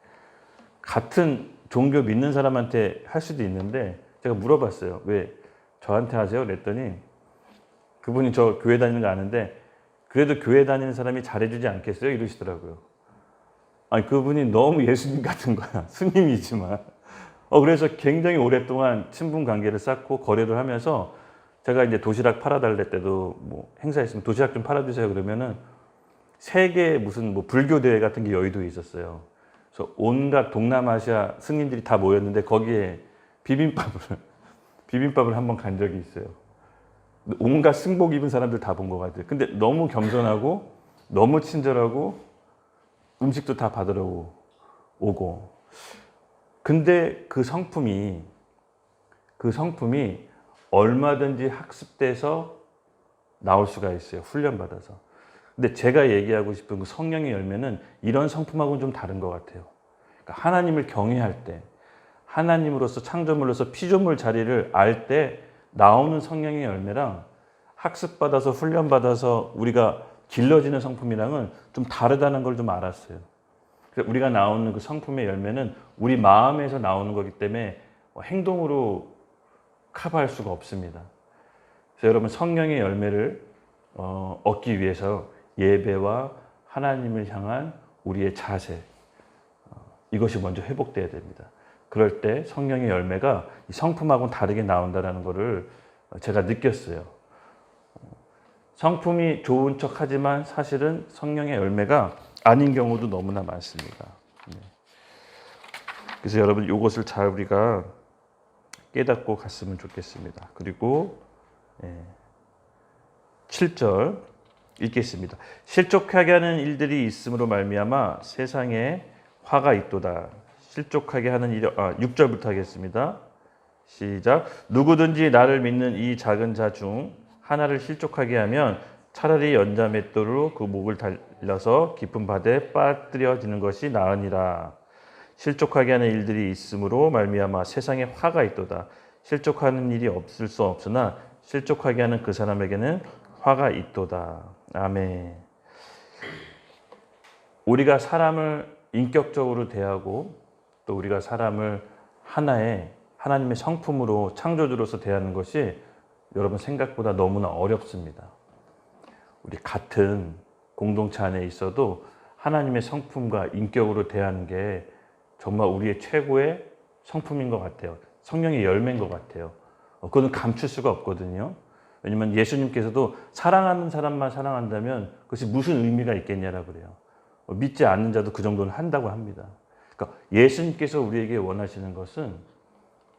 같은 종교 믿는 사람한테 할 수도 있는데 제가 물어봤어요. 왜 저한테 하세요? 그랬더니 그분이 저 교회 다니는 거 아는데 그래도 교회 다니는 사람이 잘해주지 않겠어요? 이러시더라고요. 아니 그분이 너무 예수님 같은 거야. 스님이지만. 그래서 굉장히 오랫동안 친분 관계를 쌓고 거래를 하면서 제가 이제 도시락 팔아달랄 때도 뭐 행사 있으면 도시락 좀 팔아주세요 그러면은 세계 무슨 뭐 불교 대회 같은 게 여의도에 있었어요. 그래서 온갖 동남아시아 스님들이 다 모였는데 거기에 비빔밥을 한번 간 적이 있어요. 온갖 승복 입은 사람들 다 본 것 같아요. 근데 너무 겸손하고 너무 친절하고 음식도 다 받으러 오고. 근데 그 성품이 얼마든지 학습돼서 나올 수가 있어요. 훈련받아서. 근데 제가 얘기하고 싶은 그 성령의 열매는 이런 성품하고는 좀 다른 것 같아요. 그러니까 하나님을 경외할 때, 하나님으로서 창조물로서 피조물 자리를 알 때 나오는 성령의 열매랑 학습받아서 훈련받아서 우리가 길러지는 성품이랑은 좀 다르다는 걸 좀 알았어요. 그래서 우리가 나오는 그 성품의 열매는 우리 마음에서 나오는 거기 때문에 행동으로 커버할 수가 없습니다. 그래서 여러분 성령의 열매를 얻기 위해서 예배와 하나님을 향한 우리의 자세, 이것이 먼저 회복돼야 됩니다. 그럴 때 성령의 열매가 이 성품하고는 다르게 나온다는 것을 제가 느꼈어요. 성품이 좋은 척하지만 사실은 성령의 열매가 아닌 경우도 너무나 많습니다. 그래서 여러분 이것을 잘 우리가 깨닫고 갔으면 좋겠습니다. 그리고 7절 읽겠습니다. 실족하게 하는 일들이 있음으로 말미암아 세상에 화가 있도다. 실족하게 하는 일, 6절부터 하겠습니다. 시작. 누구든지 나를 믿는 이 작은 자 중 하나를 실족하게 하면 차라리 연자 맷돌로 그 목을 달려서 깊은 바다에 빠뜨려지는 것이 나으니라. 실족하게 하는 일들이 있음으로 말미암아 세상에 화가 있도다. 실족하는 일이 없을 수 없으나 실족하게 하는 그 사람에게는 화가 있도다. 아멘. 우리가 사람을 인격적으로 대하고 또 우리가 사람을 하나의 하나님의 성품으로 창조주로서 대하는 것이 여러분 생각보다 너무나 어렵습니다. 우리 같은 공동체 안에 있어도 하나님의 성품과 인격으로 대하는 게 정말 우리의 최고의 성품인 것 같아요. 성령의 열매인 것 같아요. 그건 감출 수가 없거든요. 왜냐하면 예수님께서도 사랑하는 사람만 사랑한다면 그것이 무슨 의미가 있겠냐라고 그래요. 믿지 않는 자도 그 정도는 한다고 합니다. 그러니까 예수님께서 우리에게 원하시는 것은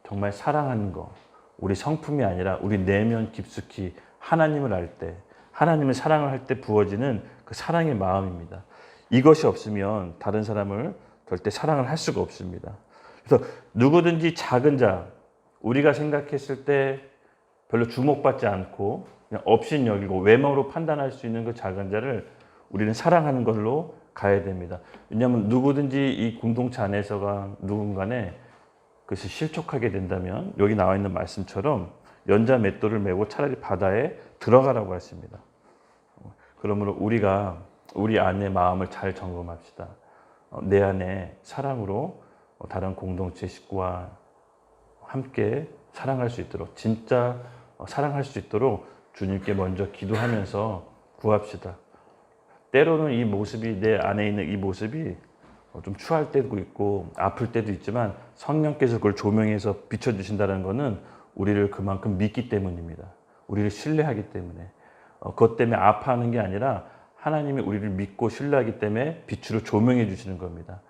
정말 사랑하는 것, 우리 성품이 아니라 우리 내면 깊숙이 하나님을 알 때, 하나님을 사랑을 할 때 부어지는 그 사랑의 마음입니다. 이것이 없으면 다른 사람을 절대 사랑을 할 수가 없습니다. 그래서 누구든지 작은 자, 우리가 생각했을 때 별로 주목받지 않고 그냥 없인 여기고 외모로 판단할 수 있는 그 작은 자를 우리는 사랑하는 걸로 가야 됩니다. 왜냐하면 누구든지 이 공동체 안에서가 누군가에 그것이 실족하게 된다면 여기 나와 있는 말씀처럼 연자 맷돌을 메고 차라리 바다에 들어가라고 하십니다. 그러므로 우리가 우리 안의 마음을 잘 점검합시다. 내 안에 사랑으로 다른 공동체 식구와 함께 사랑할 수 있도록 진짜 사랑할 수 있도록 주님께 먼저 기도하면서 구합시다. 때로는 이 모습이 내 안에 있는 이 모습이 좀 추할 때도 있고 아플 때도 있지만 성령께서 그걸 조명해서 비춰주신다는 것은 우리를 그만큼 믿기 때문입니다. 우리를 신뢰하기 때문에 그것 때문에 아파하는 게 아니라 하나님이 우리를 믿고 신뢰하기 때문에 빛으로 조명해 주시는 겁니다.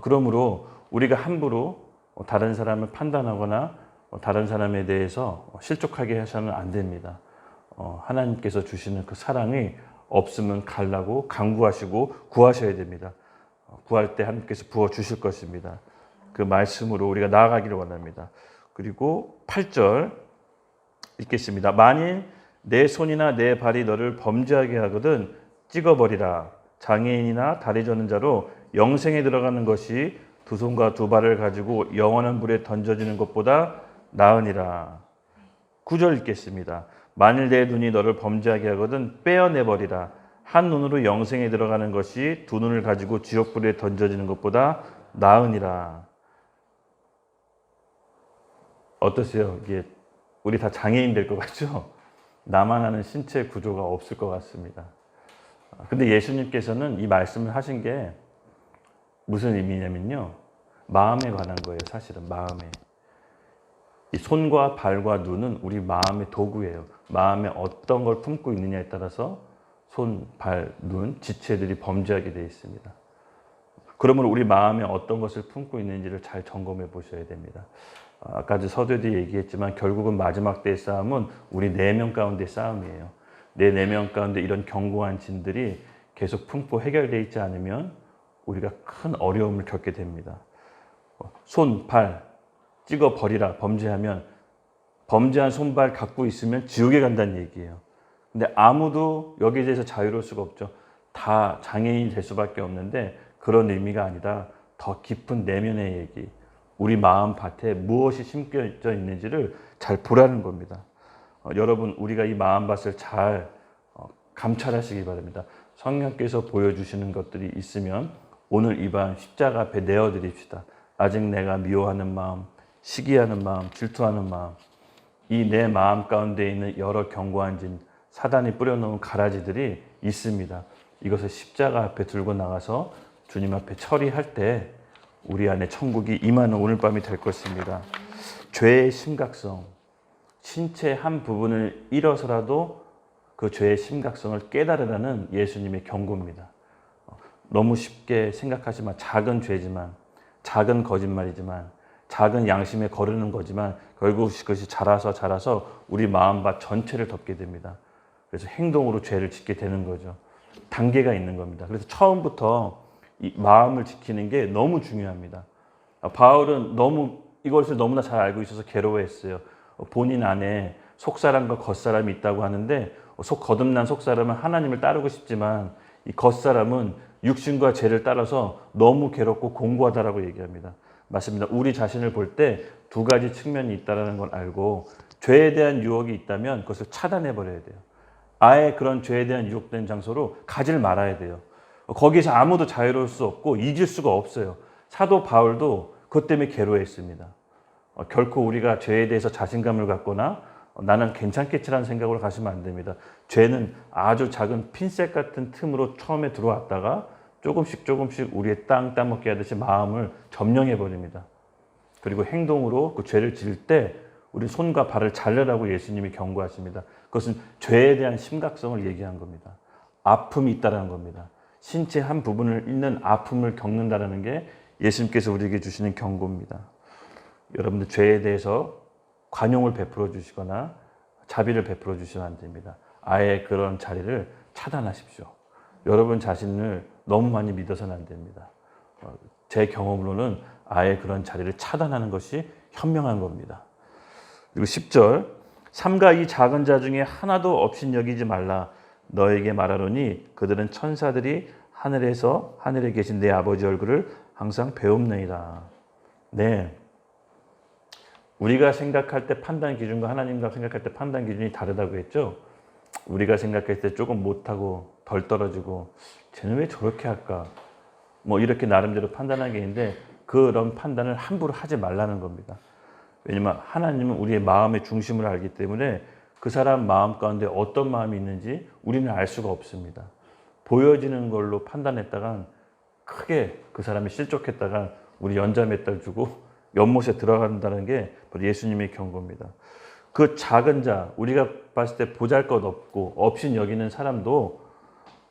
그러므로 우리가 함부로 다른 사람을 판단하거나 다른 사람에 대해서 실족하게 하셔서는 안 됩니다. 하나님께서 주시는 그 사랑이 없으면 갈라고 간구하시고 구하셔야 됩니다. 구할 때 하나님께서 부어주실 것입니다. 그 말씀으로 우리가 나아가기를 원합니다. 그리고 8절 읽겠습니다. 만일 내 손이나 내 발이 너를 범죄하게 하거든 찍어버리라. 장애인이나 다리 저는 자로 영생에 들어가는 것이 두 손과 두 발을 가지고 영원한 불에 던져지는 것보다 나으니라. 9절 읽겠습니다. 만일 내 눈이 너를 범죄하게 하거든 빼어내버리라. 한 눈으로 영생에 들어가는 것이 두 눈을 가지고 지옥불에 던져지는 것보다 나으니라. 어떠세요? 이게 우리 다 장애인 될 것 같죠? 나만 아는 신체 구조가 없을 것 같습니다. 근데 예수님께서는 이 말씀을 하신 게 무슨 의미냐면요. 마음에 관한 거예요. 사실은 마음에. 이 손과 발과 눈은 우리 마음의 도구예요. 마음에 어떤 걸 품고 있느냐에 따라서 손, 발, 눈, 지체들이 범죄하게 되어 있습니다. 그러므로 우리 마음에 어떤 것을 품고 있는지를 잘 점검해 보셔야 됩니다. 아까도 서두에도 얘기했지만 결국은 마지막 때의 싸움은 우리 내면 가운데 싸움이에요. 내 내면 가운데 이런 견고한 진들이 계속 품고 해결되어 있지 않으면 우리가 큰 어려움을 겪게 됩니다. 손, 발 찍어버리라. 범죄하면 범죄한 손발 갖고 있으면 지옥에 간다는 얘기예요. 근데 아무도 여기에 대해서 자유로울 수가 없죠. 다 장애인이 될 수밖에 없는데 그런 의미가 아니라 더 깊은 내면의 얘기, 우리 마음 밭에 무엇이 심겨져 있는지를 잘 보라는 겁니다. 여러분 우리가 이 마음 밭을 잘 감찰하시기 바랍니다. 성령께서 보여주시는 것들이 있으면 오늘 이 밤 십자가 앞에 내어드립시다. 아직 내가 미워하는 마음, 시기하는 마음, 질투하는 마음, 이 내 마음 가운데 있는 여러 견고한 진, 사단이 뿌려놓은 가라지들이 있습니다. 이것을 십자가 앞에 들고 나가서 주님 앞에 처리할 때 우리 안에 천국이 임하는 오늘 밤이 될 것입니다. 죄의 심각성, 신체 한 부분을 잃어서라도 그 죄의 심각성을 깨달으라는 예수님의 경고입니다. 너무 쉽게 생각하지만 작은 죄지만, 작은 거짓말이지만, 작은 양심에 거르는 거지만 결국 그것이 자라서 우리 마음밭 전체를 덮게 됩니다. 그래서 행동으로 죄를 짓게 되는 거죠. 단계가 있는 겁니다. 그래서 처음부터 이 마음을 지키는 게 너무 중요합니다. 바울은 이것을 너무나 잘 알고 있어서 괴로워했어요. 본인 안에 속사람과 겉사람이 있다고 하는데 거듭난 속사람은 하나님을 따르고 싶지만 이 겉사람은 육신과 죄를 따라서 너무 괴롭고 공고하다라고 얘기합니다. 맞습니다. 우리 자신을 볼 때 두 가지 측면이 있다는 걸 알고 죄에 대한 유혹이 있다면 그것을 차단해 버려야 돼요. 아예 그런 죄에 대한 유혹된 장소로 가지를 말아야 돼요. 거기서 아무도 자유로울 수 없고 잊을 수가 없어요. 사도 바울도 그것 때문에 괴로워했습니다. 결코 우리가 죄에 대해서 자신감을 갖거나 나는 괜찮겠지라는 생각으로 가시면 안 됩니다. 죄는 아주 작은 핀셋 같은 틈으로 처음에 들어왔다가 조금씩 우리의 땅 따먹기 하듯이 마음을 점령해 버립니다. 그리고 행동으로 그 죄를 지을 때 우리 손과 발을 자르라고 예수님이 경고하십니다. 그것은 죄에 대한 심각성을 얘기한 겁니다. 아픔이 있다는 겁니다. 신체 한 부분을 잃는 아픔을 겪는다는 게 예수님께서 우리에게 주시는 경고입니다. 여러분들 죄에 대해서 관용을 베풀어 주시거나 자비를 베풀어 주시면 안 됩니다. 아예 그런 자리를 차단하십시오. 여러분 자신을 너무 많이 믿어서는 안 됩니다. 제 경험으로는 아예 그런 자리를 차단하는 것이 현명한 겁니다. 그리고 10절 삼가 이 작은 자 중에 하나도 없인 여기지 말라. 너에게 말하노니 그들은 천사들이 하늘에 계신 내 아버지 얼굴을 항상 배움느니라. 네, 우리가 생각할 때 판단 기준과 하나님과 생각할 때 판단 기준이 다르다고 했죠. 우리가 생각할 때 조금 못하고 덜 떨어지고 쟤는 왜 저렇게 할까? 이렇게 나름대로 판단하는 게 있는데 그런 판단을 함부로 하지 말라는 겁니다. 왜냐하면 하나님은 우리의 마음의 중심을 알기 때문에 그 사람 마음 가운데 어떤 마음이 있는지 우리는 알 수가 없습니다. 보여지는 걸로 판단했다간 크게 그 사람이 실족했다간 우리 연자 몇 달 주고 연못에 들어간다는 게 바로 예수님의 경고입니다. 그 작은 자, 우리가 봤을 때 보잘것없고 없인 여기는 사람도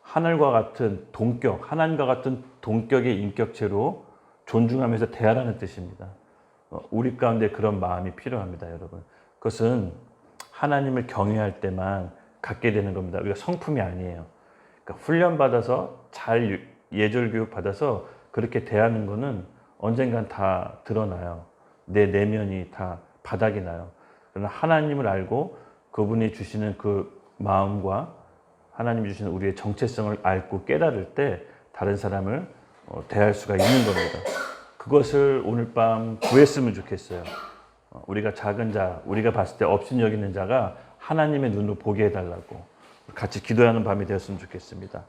하나님과 같은 동격의 인격체로 존중하면서 대하라는 뜻입니다. 우리 가운데 그런 마음이 필요합니다, 여러분. 그것은 하나님을 경외할 때만 갖게 되는 겁니다. 우리가 성품이 아니에요. 그러니까 훈련받아서 잘 예절 교육 받아서 그렇게 대하는 거는 언젠간 다 드러나요. 내 내면이 다 바닥이 나요. 그러나 하나님을 알고 그분이 주시는 그 마음과 하나님이 주시는 우리의 정체성을 알고 깨달을 때 다른 사람을 대할 수가 있는 겁니다. 그것을 오늘 밤 구했으면 좋겠어요. 우리가 작은 자, 우리가 봤을 때 없인 여기는 자가 하나님의 눈으로 보게 해달라고 같이 기도하는 밤이 되었으면 좋겠습니다.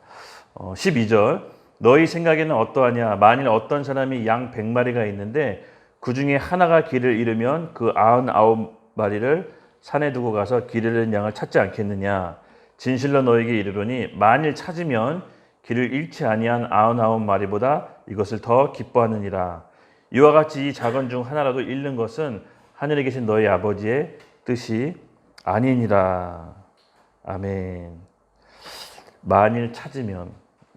12절 너희 생각에는 어떠하냐? 만일 어떤 사람이 양 100마리가 있는데 그 중에 하나가 길을 잃으면 그 99마리를 산에 두고 가서 길 잃은 양을 찾지 않겠느냐? 진실로 너에게 이르노니 만일 찾으면 길을 잃지 아니한 99마리보다 이것을 더 기뻐하느니라. 이와 같이 이 작은 중 하나라도 잃는 것은 하늘에 계신 너희 아버지의 뜻이 아니니라. 아멘. 만일 찾으면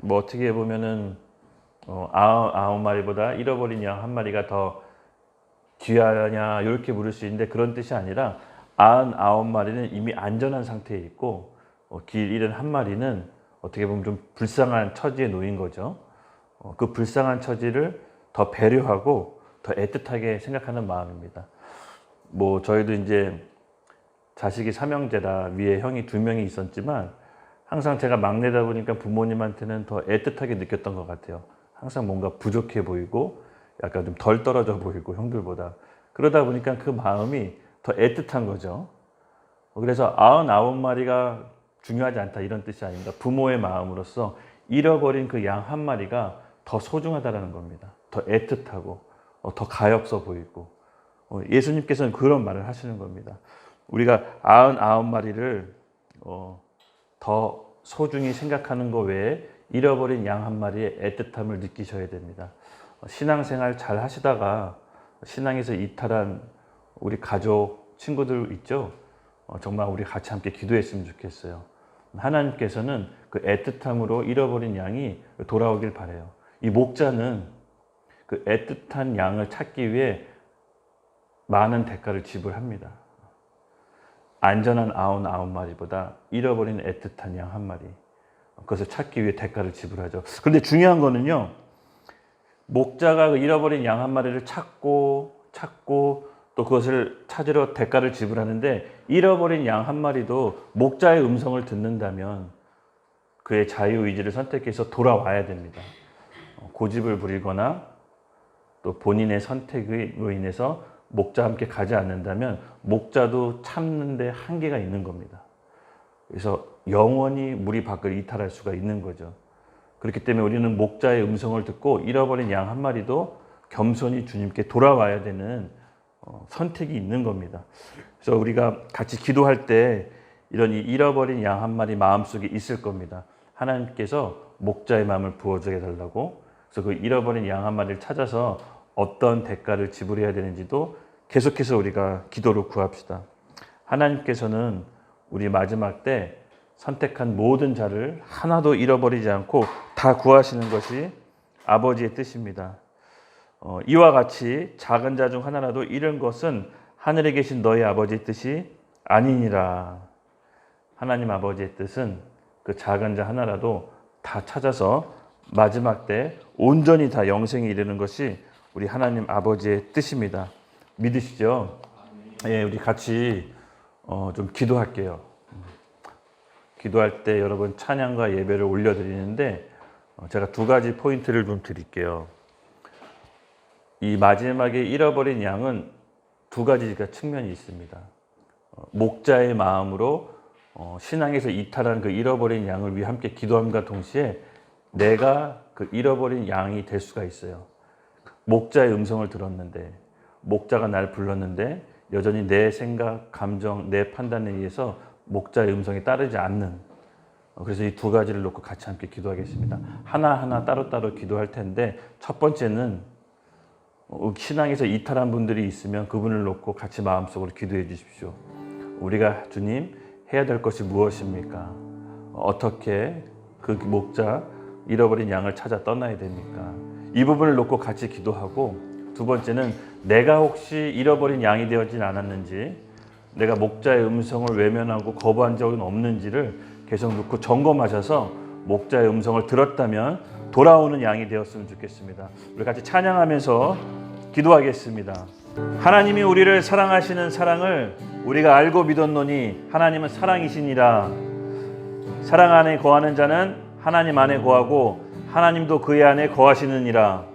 어떻게 보면은 99마리보다 잃어버린 양 한 마리가 더 귀하냐 이렇게 물을 수 있는데 그런 뜻이 아니라 99마리는 이미 안전한 상태에 있고 길 잃은 한 마리는 어떻게 보면 좀 불쌍한 처지에 놓인 거죠. 그 불쌍한 처지를 더 배려하고 더 애틋하게 생각하는 마음입니다. 저희도 이제 자식이 3형제라 위에 형이 2명이 있었지만 항상 제가 막내다 보니까 부모님한테는 더 애틋하게 느꼈던 것 같아요. 항상 뭔가 부족해 보이고 약간 좀 덜 떨어져 보이고 형들보다. 그러다 보니까 그 마음이 더 애틋한 거죠. 그래서 99마리가 중요하지 않다 이런 뜻이 아닙니다. 부모의 마음으로서 잃어버린 그 양 한 마리가 더 소중하다라는 겁니다. 더 애틋하고 더 가엾어 보이고 예수님께서는 그런 말을 하시는 겁니다. 우리가 99마리를 더 소중히 생각하는 것 외에 잃어버린 양 한 마리의 애틋함을 느끼셔야 됩니다. 신앙생활 잘 하시다가 신앙에서 이탈한 우리 가족, 친구들 있죠? 정말 우리 같이 함께 기도했으면 좋겠어요. 하나님께서는 그 애틋함으로 잃어버린 양이 돌아오길 바라요. 이 목자는 그 애틋한 양을 찾기 위해 많은 대가를 지불합니다. 안전한 99마리보다 잃어버린 애틋한 양 한 마리, 그것을 찾기 위해 대가를 지불하죠. 그런데 중요한 거는요, 목자가 그 잃어버린 양 한 마리를 찾고 또 그것을 찾으러 대가를 지불하는데, 잃어버린 양 한 마리도 목자의 음성을 듣는다면 그의 자유의지를 선택해서 돌아와야 됩니다. 고집을 부리거나 또 본인의 선택으로 인해서 목자와 함께 가지 않는다면 목자도 참는데 한계가 있는 겁니다. 그래서 영원히 무리 밖을 이탈할 수가 있는 거죠. 그렇기 때문에 우리는 목자의 음성을 듣고 잃어버린 양 한 마리도 겸손히 주님께 돌아와야 되는 선택이 있는 겁니다. 그래서 우리가 같이 기도할 때 이런 잃어버린 양 한 마리 마음속에 있을 겁니다. 하나님께서 목자의 마음을 부어주게 달라고. 그래서 그 잃어버린 양 한 마리를 찾아서 어떤 대가를 지불해야 되는지도 계속해서 우리가 기도로 구합시다. 하나님께서는 우리 마지막 때 선택한 모든 자를 하나도 잃어버리지 않고 다 구하시는 것이 아버지의 뜻입니다. 이와 같이 작은 자 중 하나라도 잃은 것은 하늘에 계신 너희 아버지의 뜻이 아니니라. 하나님 아버지의 뜻은 그 작은 자 하나라도 다 찾아서 마지막 때 온전히 다 영생에 이르는 것이 우리 하나님 아버지의 뜻입니다. 믿으시죠? 예, 우리 같이 좀 기도할게요. 기도할 때 여러분 찬양과 예배를 올려드리는데 제가 두 가지 포인트를 좀 드릴게요. 이 마지막에 잃어버린 양은 두 가지가 측면이 있습니다. 목자의 마음으로 신앙에서 이탈한 그 잃어버린 양을 위해 함께 기도함과 동시에 내가 그 잃어버린 양이 될 수가 있어요. 목자의 음성을 들었는데, 목자가 날 불렀는데 여전히 내 생각, 감정, 내 판단에 의해서 목자의 음성에 따르지 않는, 그래서 이 두 가지를 놓고 같이 함께 기도하겠습니다. 하나하나 따로따로 기도할 텐데, 첫 번째는 신앙에서 이탈한 분들이 있으면 그분을 놓고 같이 마음속으로 기도해 주십시오. 우리가 주님 해야 될 것이 무엇입니까? 어떻게 그 목자 잃어버린 양을 찾아 떠나야 됩니까? 이 부분을 놓고 같이 기도하고, 두 번째는 내가 혹시 잃어버린 양이 되어진 않았는지, 내가 목자의 음성을 외면하고 거부한 적은 없는지를 계속 놓고 점검하셔서 목자의 음성을 들었다면 돌아오는 양이 되었으면 좋겠습니다. 우리 같이 찬양하면서 기도하겠습니다. 하나님이 우리를 사랑하시는 사랑을 우리가 알고 믿었노니 하나님은 사랑이시니라. 사랑 안에 거하는 자는 하나님 안에 거하고 하나님도 그의 안에 거하시느니라.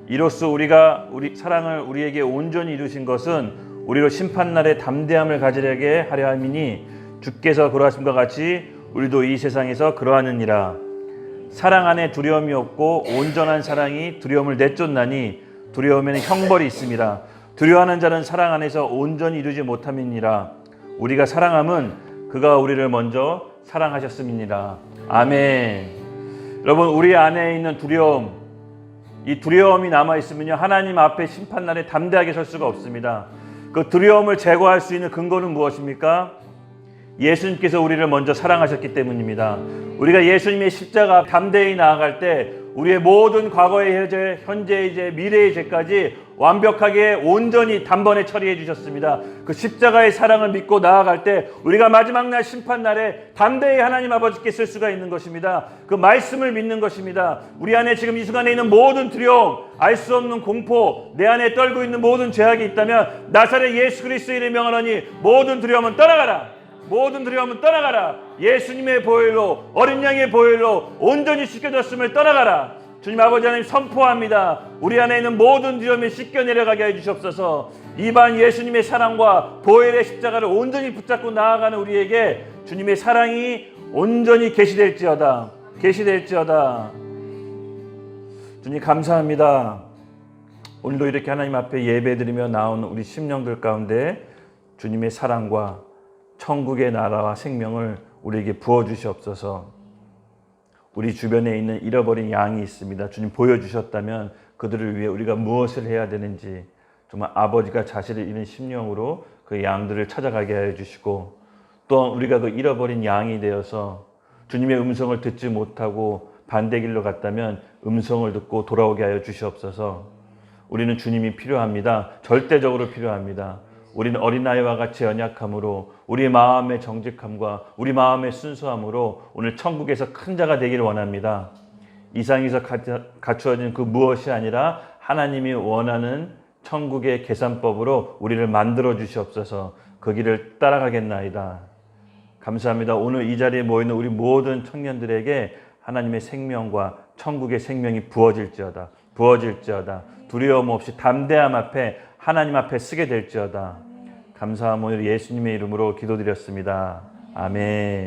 이로써 우리가 사랑을 우리에게 온전히 이루신 것은 우리로 심판날에 담대함을 가지려게 하려 함이니 주께서 그러하심과 같이 우리도 이 세상에서 그러하느니라. 사랑 안에 두려움이 없고 온전한 사랑이 두려움을 내쫓나니 두려움에는 형벌이 있습니다. 두려워하는 자는 사랑 안에서 온전히 이루지 못함이니라. 우리가 사랑함은 그가 우리를 먼저 사랑하셨음이니라. 아멘. 여러분, 우리 안에 있는 두려움, 이 두려움이 남아있으면요, 하나님 앞에 심판날에 담대하게 설 수가 없습니다. 그 두려움을 제거할 수 있는 근거는 무엇입니까? 예수님께서 우리를 먼저 사랑하셨기 때문입니다. 우리가 예수님의 십자가 담대히 나아갈 때 우리의 모든 과거의 죄, 현재의 죄, 미래의 죄까지 완벽하게 온전히 단번에 처리해 주셨습니다. 그 십자가의 사랑을 믿고 나아갈 때 우리가 마지막 날 심판날에 담대히 하나님 아버지께 쓸 수가 있는 것입니다. 그 말씀을 믿는 것입니다. 우리 안에 지금 이 순간에 있는 모든 두려움, 알 수 없는 공포, 내 안에 떨고 있는 모든 죄악이 있다면 나사렛 예수 그리스도의 이름을 명하노니 모든 두려움은 떠나가라. 모든 두려움은 떠나가라. 예수님의 보혈로, 어린 양의 보혈로 온전히 씻겨졌음을 떠나가라. 주님 아버지 하나님 선포합니다. 우리 안에 있는 모든 두려움이 씻겨 내려가게 해주시옵소서. 이반 예수님의 사랑과 보혈의 십자가를 온전히 붙잡고 나아가는 우리에게 주님의 사랑이 온전히 계시될지어다. 계시될지어다. 주님 감사합니다. 오늘도 이렇게 하나님 앞에 예배드리며 나온 우리 심령들 가운데 주님의 사랑과 천국의 나라와 생명을 우리에게 부어주시옵소서. 우리 주변에 있는 잃어버린 양이 있습니다. 주님 보여주셨다면 그들을 위해 우리가 무엇을 해야 되는지 정말 아버지가 자신을 잃은 심령으로 그 양들을 찾아가게 하여 주시고, 또한 우리가 그 잃어버린 양이 되어서 주님의 음성을 듣지 못하고 반대길로 갔다면 음성을 듣고 돌아오게 하여 주시옵소서. 우리는 주님이 필요합니다. 절대적으로 필요합니다. 우리는 어린아이와 같이 연약함으로, 우리 마음의 정직함과 우리 마음의 순수함으로 오늘 천국에서 큰 자가 되기를 원합니다. 이 세상에서 갖추어진 그 무엇이 아니라 하나님이 원하는 천국의 계산법으로 우리를 만들어 주시옵소서. 그 길을 따라가겠나이다. 감사합니다. 오늘 이 자리에 모이는 우리 모든 청년들에게 하나님의 생명과 천국의 생명이 부어질지어다. 두려움 없이 담대함 앞에 하나님 앞에 쓰게 될지어다. 감사함 오늘 예수님의 이름으로 기도드렸습니다. 아멘.